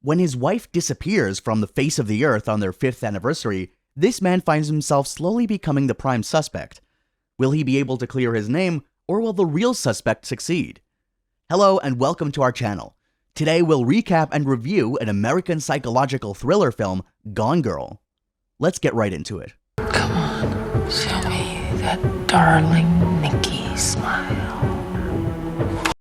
When his wife disappears from the face of the earth on their 5th anniversary, this man finds himself slowly becoming the prime suspect. Will he be able to clear his name, or will the real suspect succeed? Hello and welcome to our channel. Today we'll recap and review an American psychological thriller film, Gone Girl. Let's get right into it. Come on, show me that darling Nikki smile.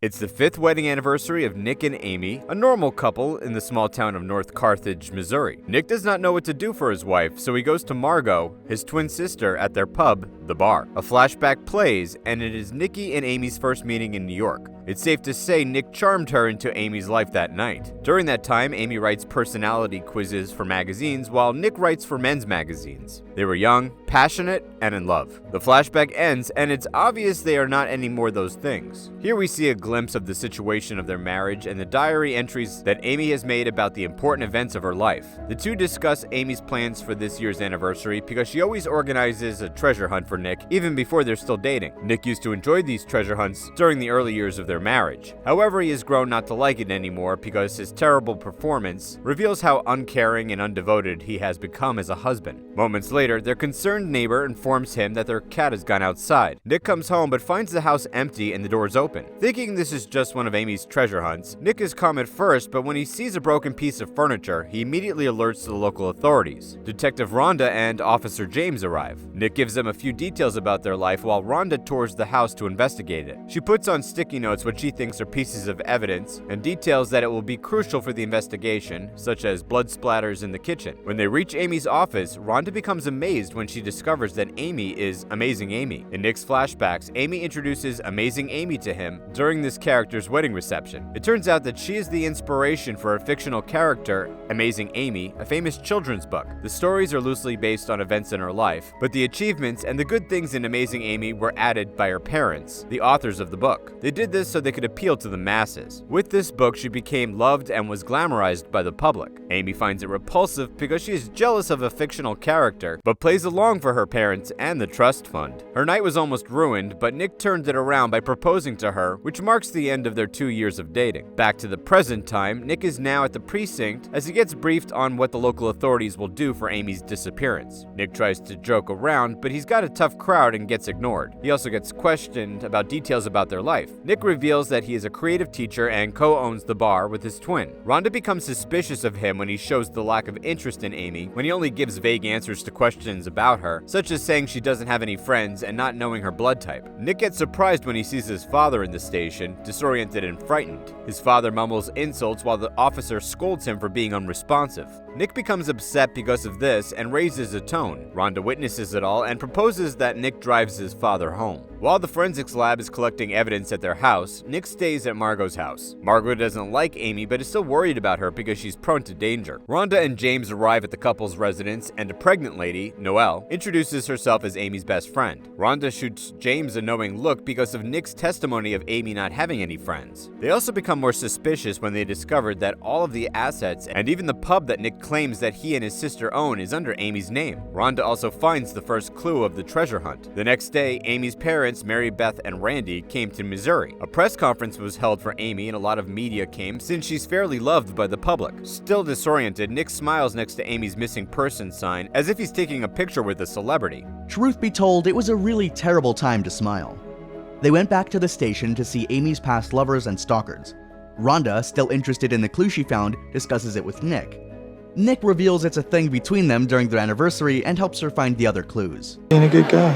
It's the 5th wedding anniversary of Nick and Amy, a normal couple in the small town of North Carthage, Missouri. Nick does not know what to do for his wife, so he goes to Margot, his twin sister, at their pub, The Bar. A flashback plays, and it is Nikki and Amy's first meeting in New York. It's safe to say Nick charmed her into Amy's life that night. During that time, Amy writes personality quizzes for magazines, while Nick writes for men's magazines. They were young, passionate, and in love. The flashback ends, and it's obvious they are not anymore those things. Here we see a glimpse of the situation of their marriage and the diary entries that Amy has made about the important events of her life. The two discuss Amy's plans for this year's anniversary because she always organizes a treasure hunt for Nick, even before they're still dating. Nick used to enjoy these treasure hunts during the early years of their marriage. However, he has grown not to like it anymore because his terrible performance reveals how uncaring and undevoted he has become as a husband. Moments later, their concerned neighbor informs him that their cat has gone outside. Nick comes home but finds the house empty and the doors open. Thinking this is just one of Amy's treasure hunts, Nick is calm at first, but when he sees a broken piece of furniture, he immediately alerts the local authorities. Detective Rhonda and Officer James arrive. Nick gives them a few details about their life while Rhonda tours the house to investigate it. She puts on sticky notes what she thinks are pieces of evidence and details that it will be crucial for the investigation, such as blood splatters in the kitchen. When they reach Amy's office, Rhonda becomes amazed when she discovers that Amy is Amazing Amy. In Nick's flashbacks, Amy introduces Amazing Amy to him during this character's wedding reception. It turns out that she is the inspiration for a fictional character, Amazing Amy, a famous children's book. The stories are loosely based on events in her life, but the achievements and the good things in Amazing Amy were added by her parents, the authors of the book. They did this so they could appeal to the masses. With this book, she became loved and was glamorized by the public. Amy finds it repulsive because she is jealous of a fictional character, but plays along for her parents and the trust fund. Her night was almost ruined, but Nick turned it around by proposing to her, which marks the end of their 2 years of dating. Back to the present time, Nick is now at the precinct as he gets briefed on what the local authorities will do for Amy's disappearance. Nick tries to joke around, but he's got a tough crowd and gets ignored. He also gets questioned about details about their life. Nick reveals that he is a creative teacher and co-owns the bar with his twin. Rhonda becomes suspicious of him when he shows the lack of interest in Amy, when he only gives vague answers to questions about her, such as saying she doesn't have any friends and not knowing her blood type. Nick gets surprised when he sees his father in the station, disoriented and frightened. His father mumbles insults while the officer scolds him for being unresponsive. Nick becomes upset because of this and raises a tone. Rhonda witnesses it all and proposes that Nick drives his father home. While the forensics lab is collecting evidence at their house, Nick stays at Margot's house. Margot doesn't like Amy but is still worried about her because she's prone to danger. Rhonda and James arrive at the couple's residence and a pregnant lady, Noelle, introduces herself as Amy's best friend. Rhonda shoots James a knowing look because of Nick's testimony of Amy not having any friends. They also become more suspicious when they discovered that all of the assets and even the pub that Nick claims that he and his sister own is under Amy's name. Rhonda also finds the first clue of the treasure hunt. The next day, Amy's parents, Mary Beth and Randy, came to Missouri. A press conference was held for Amy and a lot of media came since she's fairly loved by the public. Still disoriented, Nick smiles next to Amy's missing person sign as if he's taking a picture with a celebrity. Truth be told, it was a really terrible time to smile. They went back to the station to see Amy's past lovers and stalkers. Rhonda, still interested in the clue she found, discusses it with Nick. Nick reveals it's a thing between them during their anniversary and helps her find the other clues. Being a good guy.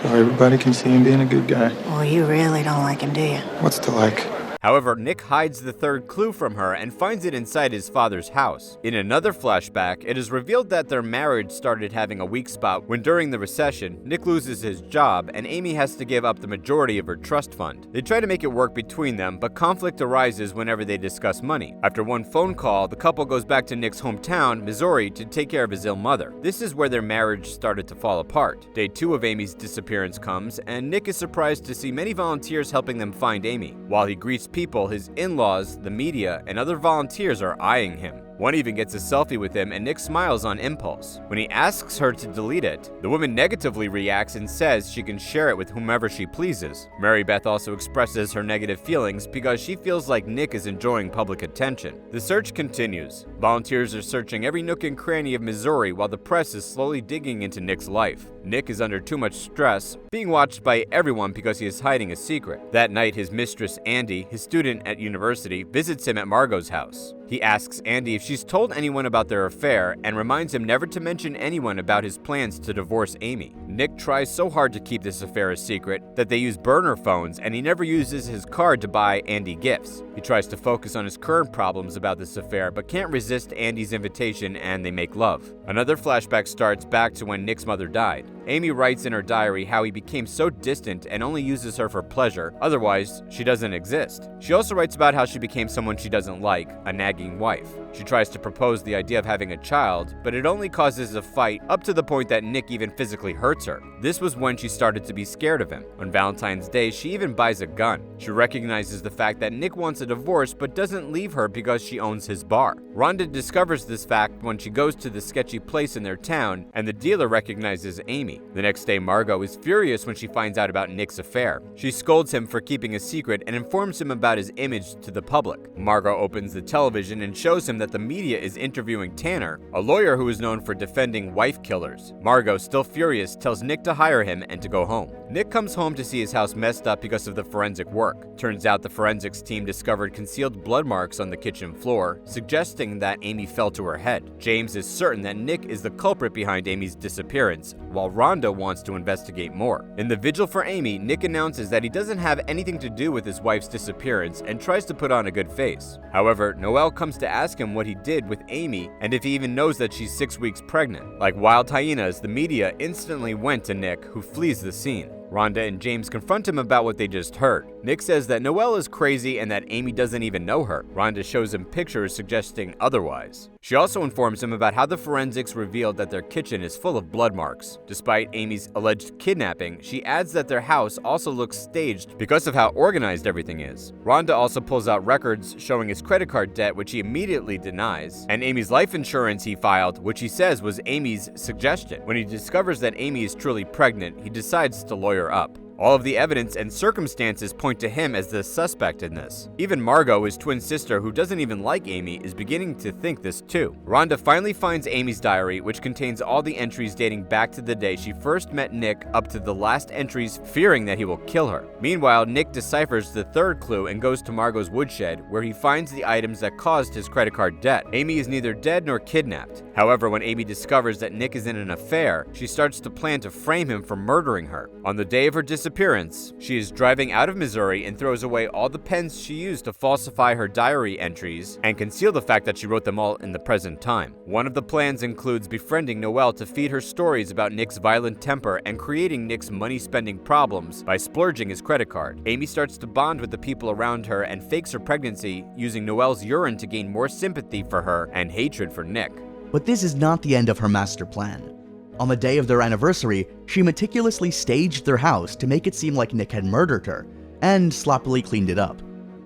So everybody can see him being a good guy. Well, you really don't like him, do you? What's to like? However, Nick hides the third clue from her and finds it inside his father's house. In another flashback, it is revealed that their marriage started having a weak spot when during the recession, Nick loses his job and Amy has to give up the majority of her trust fund. They try to make it work between them, but conflict arises whenever they discuss money. After one phone call, the couple goes back to Nick's hometown, Missouri, to take care of his ill mother. This is where their marriage started to fall apart. Day 2 of Amy's disappearance comes, and Nick is surprised to see many volunteers helping them find Amy. While he greets people, his in-laws, the media, and other volunteers are eyeing him. One even gets a selfie with him and Nick smiles on impulse. When he asks her to delete it, the woman negatively reacts and says she can share it with whomever she pleases. Mary Beth also expresses her negative feelings because she feels like Nick is enjoying public attention. The search continues. Volunteers are searching every nook and cranny of Missouri while the press is slowly digging into Nick's life. Nick is under too much stress, being watched by everyone because he is hiding a secret. That night, his mistress, Andy, his student at university, visits him at Margot's house. He asks Andy if she's told anyone about their affair and reminds him never to mention anyone about his plans to divorce Amy. Nick tries so hard to keep this affair a secret that they use burner phones and he never uses his card to buy Andy gifts. He tries to focus on his current problems about this affair but can't resist Andy's invitation and they make love. Another flashback starts back to when Nick's mother died. Amy writes in her diary how he became so distant and only uses her for pleasure, otherwise she doesn't exist. She also writes about how she became someone she doesn't like, a nagging wife. She tries to propose the idea of having a child, but it only causes a fight up to the point that Nick even physically hurts her. This was when she started to be scared of him. On Valentine's Day, she even buys a gun. She recognizes the fact that Nick wants a divorce but doesn't leave her because she owns his bar. Rhonda discovers this fact when she goes to the sketchy place in their town and the dealer recognizes Amy. The next day, Margot is furious when she finds out about Nick's affair. She scolds him for keeping a secret and informs him about his image to the public. Margot opens the television and shows him that the media is interviewing Tanner, a lawyer who is known for defending wife killers. Margot, still furious, tells Nick to hire him and to go home. Nick comes home to see his house messed up because of the forensic work. Turns out the forensics team discovered concealed blood marks on the kitchen floor, suggesting that Amy fell to her head. James is certain that Nick is the culprit behind Amy's disappearance, while Rhonda wants to investigate more. In the vigil for Amy, Nick announces that he doesn't have anything to do with his wife's disappearance and tries to put on a good face. However, Noelle comes to ask him what he did with Amy and if he even knows that she's 6 weeks pregnant. Like wild hyenas, the media instantly went to Nick, who flees the scene. Rhonda and James confront him about what they just heard. Nick says that Noelle is crazy and that Amy doesn't even know her. Rhonda shows him pictures suggesting otherwise. She also informs him about how the forensics revealed that their kitchen is full of blood marks. Despite Amy's alleged kidnapping, she adds that their house also looks staged because of how organized everything is. Rhonda also pulls out records showing his credit card debt, which he immediately denies, and Amy's life insurance he filed, which he says was Amy's suggestion. When he discovers that Amy is truly pregnant, he decides to lawyer up. All of the evidence and circumstances point to him as the suspect in this. Even Margot, his twin sister, who doesn't even like Amy, is beginning to think this too. Rhonda finally finds Amy's diary, which contains all the entries dating back to the day she first met Nick up to the last entries, fearing that he will kill her. Meanwhile, Nick deciphers the third clue and goes to Margot's woodshed, where he finds the items that caused his credit card debt. Amy is neither dead nor kidnapped. However, when Amy discovers that Nick is in an affair, she starts to plan to frame him for murdering her. On the day of her disappearance, she is driving out of Missouri and throws away all the pens she used to falsify her diary entries and conceal the fact that she wrote them all in the present time. One of the plans includes befriending Noelle to feed her stories about Nick's violent temper and creating Nick's money-spending problems by splurging his credit card. Amy starts to bond with the people around her and fakes her pregnancy, using Noelle's urine to gain more sympathy for her and hatred for Nick. But this is not the end of her master plan. On the day of their anniversary, she meticulously staged their house to make it seem like Nick had murdered her, and sloppily cleaned it up.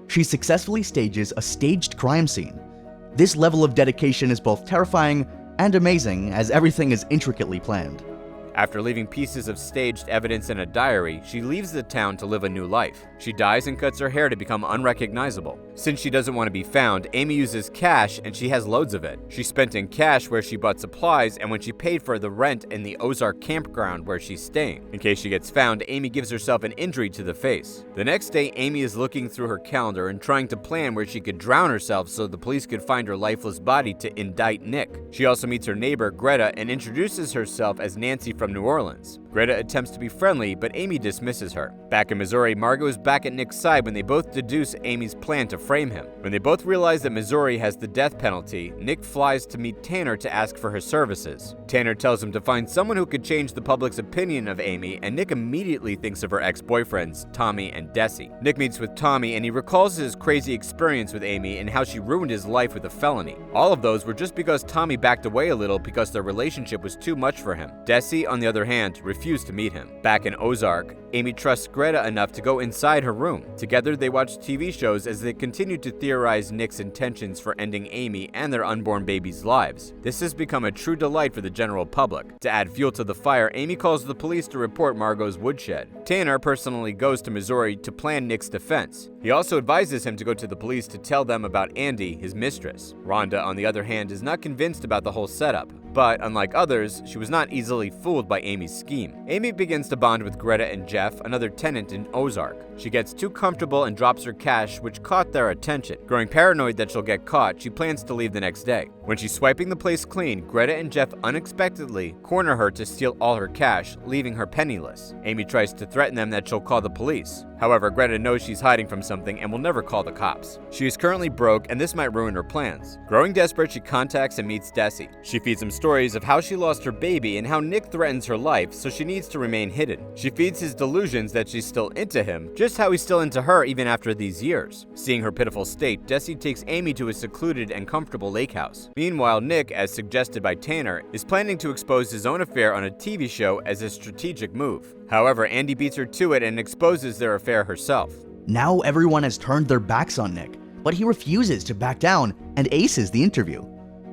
She successfully stages a staged crime scene. This level of dedication is both terrifying and amazing, as everything is intricately planned. After leaving pieces of staged evidence in a diary, she leaves the town to live a new life. She dyes and cuts her hair to become unrecognizable. Since she doesn't want to be found, Amy uses cash and she has loads of it. She spent in cash where she bought supplies and when she paid for the rent in the Ozark campground where she's staying. In case she gets found, Amy gives herself an injury to the face. The next day, Amy is looking through her calendar and trying to plan where she could drown herself so the police could find her lifeless body to indict Nick. She also meets her neighbor, Greta, and introduces herself as Nancy from New Orleans. Greta attempts to be friendly, but Amy dismisses her. Back in Missouri, Margot is back at Nick's side when they both deduce Amy's plan to frame him. When they both realize that Missouri has the death penalty, Nick flies to meet Tanner to ask for her services. Tanner tells him to find someone who could change the public's opinion of Amy, and Nick immediately thinks of her ex-boyfriends, Tommy and Desi. Nick meets with Tommy and he recalls his crazy experience with Amy and how she ruined his life with a felony. All of those were just because Tommy backed away a little because their relationship was too much for him. Desi, on the other hand, refuse to meet him. Back in Ozark, Amy trusts Greta enough to go inside her room. Together, they watch TV shows as they continue to theorize Nick's intentions for ending Amy and their unborn baby's lives. This has become a true delight for the general public. To add fuel to the fire, Amy calls the police to report Margot's woodshed. Tanner personally goes to Missouri to plan Nick's defense. He also advises him to go to the police to tell them about Andy, his mistress. Rhonda, on the other hand, is not convinced about the whole setup. But, unlike others, she was not easily fooled by Amy's scheme. Amy begins to bond with Greta and Jeff, another tenant in Ozark. She gets too comfortable and drops her cash, which caught their attention. Growing paranoid that she'll get caught, she plans to leave the next day. When she's swiping the place clean, Greta and Jeff unexpectedly corner her to steal all her cash, leaving her penniless. Amy tries to threaten them that she'll call the police. However, Greta knows she's hiding from something and will never call the cops. She is currently broke, and this might ruin her plans. Growing desperate, she contacts and meets Desi. She feeds him stories of how she lost her baby and how Nick threatens her life, so she needs to remain hidden. She feeds his delusions that she's still into him, just how he's still into her even after these years. Seeing her pitiful state, Desi takes Amy to a secluded and comfortable lake house. Meanwhile, Nick, as suggested by Tanner, is planning to expose his own affair on a TV show as a strategic move. However, Andy beats her to it and exposes their affair herself. Now everyone has turned their backs on Nick, but he refuses to back down and aces the interview.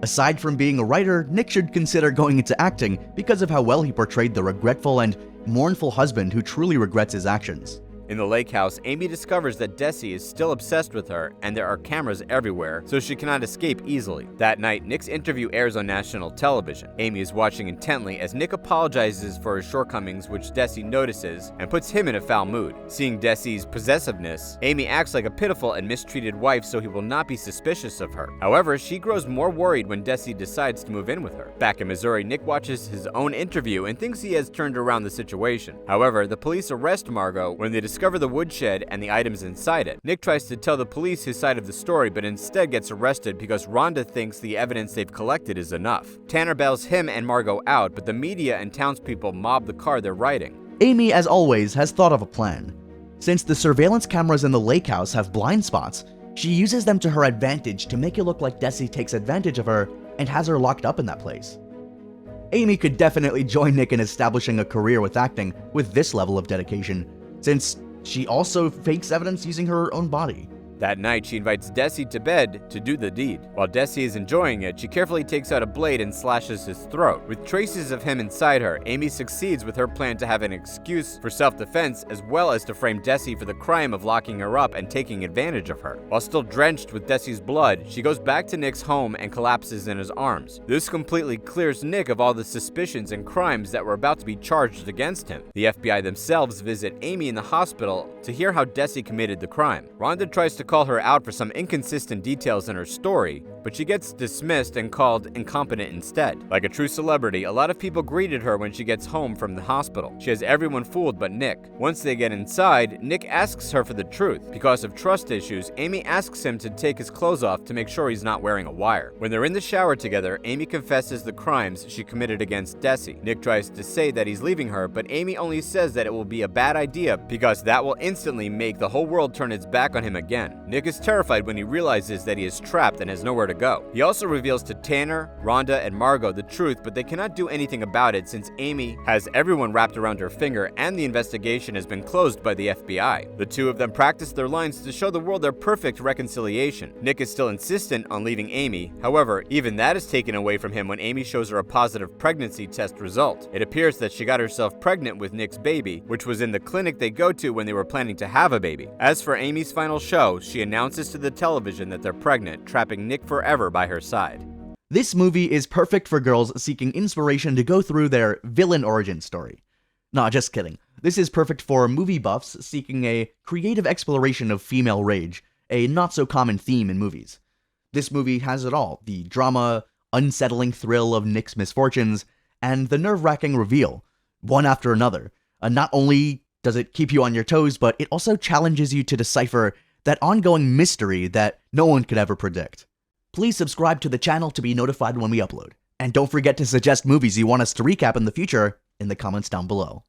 Aside from being a writer, Nick should consider going into acting because of how well he portrayed the regretful and mournful husband who truly regrets his actions. In the lake house, Amy discovers that Desi is still obsessed with her and there are cameras everywhere, so she cannot escape easily. That night, Nick's interview airs on national television. Amy is watching intently as Nick apologizes for his shortcomings, which Desi notices and puts him in a foul mood. Seeing Desi's possessiveness, Amy acts like a pitiful and mistreated wife so he will not be suspicious of her. However, she grows more worried when Desi decides to move in with her. Back in Missouri, Nick watches his own interview and thinks he has turned around the situation. However, the police arrest Margot when they discover the woodshed and the items inside it. Nick tries to tell the police his side of the story, but instead gets arrested because Rhonda thinks the evidence they've collected is enough. Tanner bails him and Margot out, but the media and townspeople mob the car they're riding. Amy, as always, has thought of a plan. Since the surveillance cameras in the lake house have blind spots, she uses them to her advantage to make it look like Desi takes advantage of her and has her locked up in that place. Amy could definitely join Nick in establishing a career with acting with this level of dedication, since she also fakes evidence using her own body. That night, she invites Desi to bed to do the deed. While Desi is enjoying it, she carefully takes out a blade and slashes his throat. With traces of him inside her, Amy succeeds with her plan to have an excuse for self-defense as well as to frame Desi for the crime of locking her up and taking advantage of her. While still drenched with Desi's blood, she goes back to Nick's home and collapses in his arms. This completely clears Nick of all the suspicions and crimes that were about to be charged against him. The FBI themselves visit Amy in the hospital to hear how Desi committed the crime. Rhonda tries to call her out for some inconsistent details in her story, but she gets dismissed and called incompetent instead. Like a true celebrity, a lot of people greeted her when she gets home from the hospital. She has everyone fooled but Nick. Once they get inside, Nick asks her for the truth. Because of trust issues, Amy asks him to take his clothes off to make sure he's not wearing a wire. When they're in the shower together, Amy confesses the crimes she committed against Desi. Nick tries to say that he's leaving her, but Amy only says that it will be a bad idea because that will instantly make the whole world turn its back on him again. Nick is terrified when he realizes that he is trapped and has nowhere to go. He also reveals to Tanner, Rhonda, and Margot the truth, but they cannot do anything about it since Amy has everyone wrapped around her finger and the investigation has been closed by the FBI. The two of them practice their lines to show the world their perfect reconciliation. Nick is still insistent on leaving Amy. However, even that is taken away from him when Amy shows her a positive pregnancy test result. It appears that she got herself pregnant with Nick's baby, which was in the clinic they go to when they were planning to have a baby. As for Amy's final show, she announces to the television that they're pregnant, trapping Nick forever by her side. This movie is perfect for girls seeking inspiration to go through their villain origin story. Nah, just kidding. This is perfect for movie buffs seeking a creative exploration of female rage, a not-so-common theme in movies. This movie has it all: the drama, unsettling thrill of Nick's misfortunes, and the nerve-wracking reveal, one after another. Not only does it keep you on your toes, but it also challenges you to decipher that ongoing mystery that no one could ever predict. Please subscribe to the channel to be notified when we upload. And don't forget to suggest movies you want us to recap in the future in the comments down below.